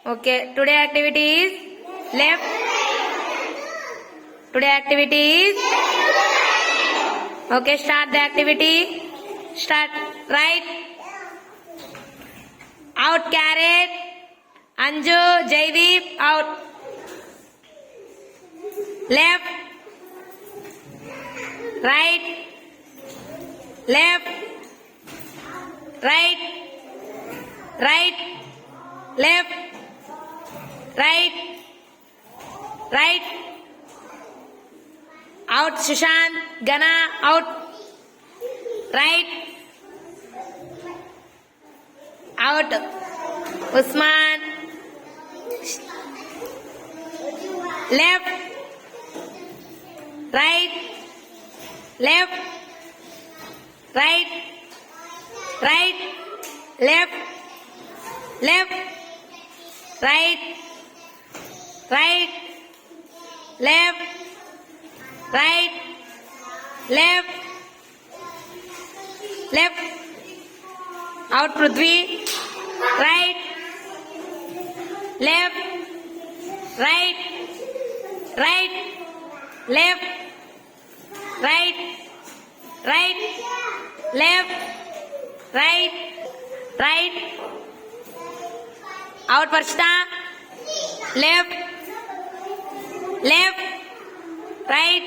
Okay, today activity is left. Today activity is. Okay, start the activity. Start. Right. Out carrot. Anju, Jaideep, out. Left. Right. Left. Right. Right. Left. Right. Right. Out Sushant. Gana, out. Right. Out Usman. Left. Right. Left. Right. Right. Left. Left. Right. Right. Left. Right. Left. Left. Out Prithvi. Right. Left. Right. Right. Left. Right. Right. Left. Right. Right. Out Parshita. Left. Left. Right.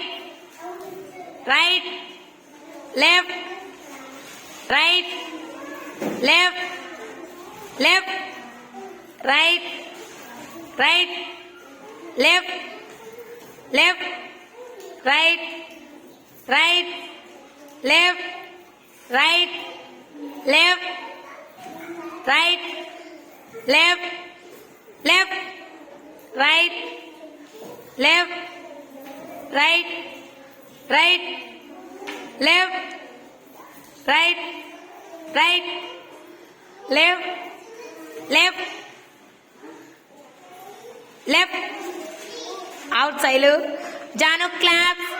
Right. Left. Right. Left. Left. Right. Right. Left. Left. Right. Right. Left. Right. Left. Right. Left. Left. Right. Left. Right. Right. Left. Right. Right. Left. Left. Left. Out Sailu. Janu clap.